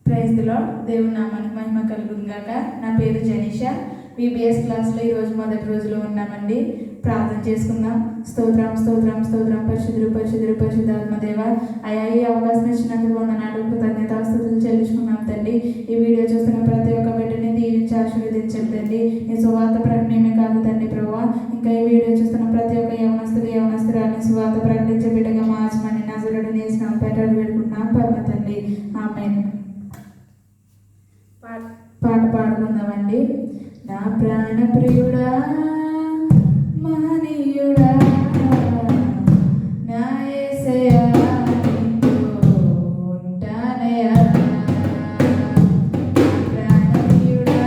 Praise the lord. దేవుని నామానికి మహిమ కలుగును గాక. నా పేరు జనీషా. బీబీఎస్ క్లాస్లో ఈరోజు మొదటి రోజులో ఉన్నామండి. ప్రార్థన చేసుకుందాం. స్తోత్రం స్తోత్రం స్తోత్రం పరిశుద్ధుడు పరిశుద్ధుడు పరిశుద్ధాత్మదేవ. అయ్యా, ఈ అవకాశం ఇచ్చినందుకు వందనాలు కృతజ్ఞతాస్తుతులు చెల్లించుకున్నాం తండ్రి. ఈ వీడియో చూస్తున్న ప్రతి ఒక్క బిడ్డని దీవించి ఆశీర్వదించండి తండ్రి. నీ సువార్త ప్రకటనమే కాదు తండ్రి ప్రభువా, ఇంకా ఈ వీడియో చూస్తున్న ప్రతి ఒక్క యవనస్తురాలని సువార్త ప్రకటించే బిడ్డగా మార్చమని నజరుడు నేసిన పెట్టాడు పెట్టుకుంటున్నాం పరమ తండ్రి. ఆమేన్. పాట పాడుకుందామండి. నా ప్రాణ ప్రియుడా మహనీయుడా నా యేసయ్యా నీతో ఉంటానయ్యా. ప్రాణ ప్రియుడా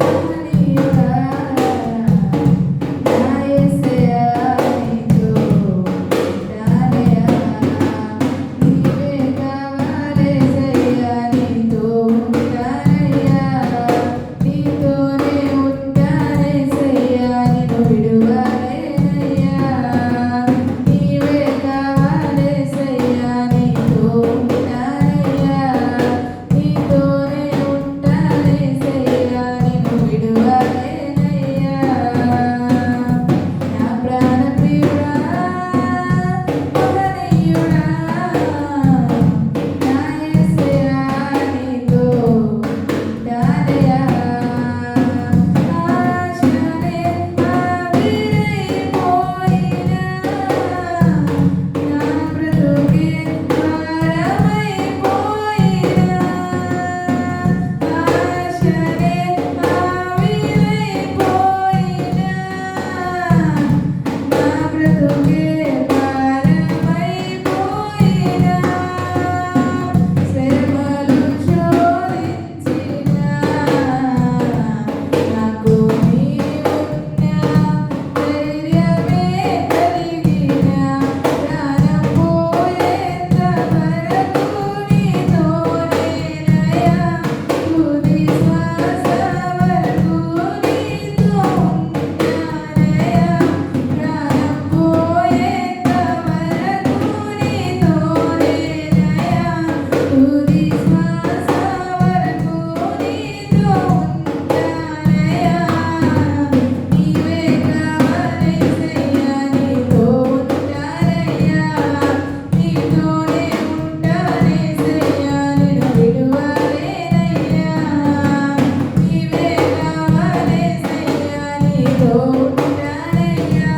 మహనీయుడా నా యేసయ్యా నీతో ఉంటానయ్యా. నీవే కావాలేసయ్యా నీతో ఉంటానయ్యా. నీతోనే ఉంటానేసయ్యా నిన్ను విడువలేనయ్యా. నీవే కావాలేసయ్యా నీతో ఉంటానయ్యా. నీతోనే ఉంటానేసయ్యా నిన్ను విడువలేనయ్యా. నా ప్రాణ ప్రియుడా మహనీయుడా నా యేసయ్యా నీతో ఉంటానయ్యా. ఆశనే ఆవిరైపోయినా నా బ్రతుకే భారమైపోయినా. ఆశనే ఆవిరైపోయినా నా బ్రతుకే భారమైపోయినా. శ్రమలు శోధించినా నాకు నీవున్నా ధైర్యమే కలిగినా. ప్రాణం పోయేంత వరకు నీతోనేనయ్యా. తుది శ్వాస వరకు నీతో ఉంటానయ్యా. ప్రాణం పోయేంత వరకు నీతోనేనయ్యా. తుది శ్వాస వరకు నీతో ఉంటానయ్యా. నీవే కావాలేసయ్యా నీతో ఉంటానయ్యా. నీతోనే ఉంటానేసయ్యా నిన్ను విడువలేనయ్యా. నీవే కావాలేసయ్యా నీతో ఉంటానయ్యా.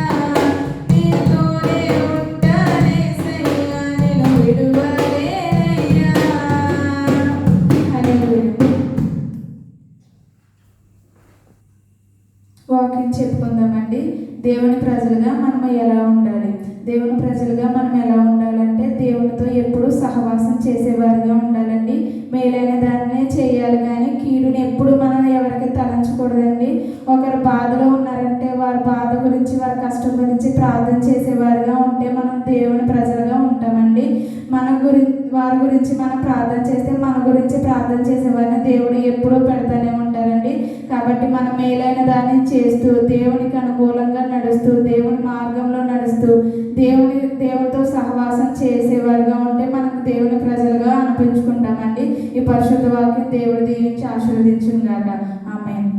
నీతోనే ఉంటానేసయ్యా నిన్ను విడువలేనయ్యా. హల్లెలూయా. వాకింగ్ చెప్పుకుందామండి. దేవుని ప్రజలుగా మనం ఎలా ఉండాలి? దేవుని ప్రజలుగా మనం ఎలా ఉండాలంటే దేవునితో ఎప్పుడూ సహవాసం చేసేవారిగా ఉండాలండి. మేలైన దాన్నే చేయాలి కానీ కీడుని ఎప్పుడు మనం ఎవరికి తలంచకూడదండి. ఒకరు బాధలో ఉన్నారంటే వారి బాధ గురించి వారి కష్టం గురించి ప్రార్థన చేసేవారిగా ఉంటే మనం దేవుని ప్రజలుగా ఉంటామండి. వారి గురించి మనం ప్రార్థన చేస్తే మన గురించి ప్రార్థన చేసేవారిని దేవుడు ఎప్పుడూ పెడతానే ఉంటారండి. కాబట్టి మనం మేలైన దాన్ని చేస్తూ దేవునికి అనుకూలంగా నడుస్తూ దేవుని మార్గంలో నడుస్తూ దేవునితో సహవాసం చేసేవారుగా ఉంటే మనకు దేవుని ప్రజలుగా అనిపించుకుంటామండి. ఈ పరిశుద్ధ వాక్యం దేవుడు దీవించి ఆశీర్వదించును గాక. ఆమేన్.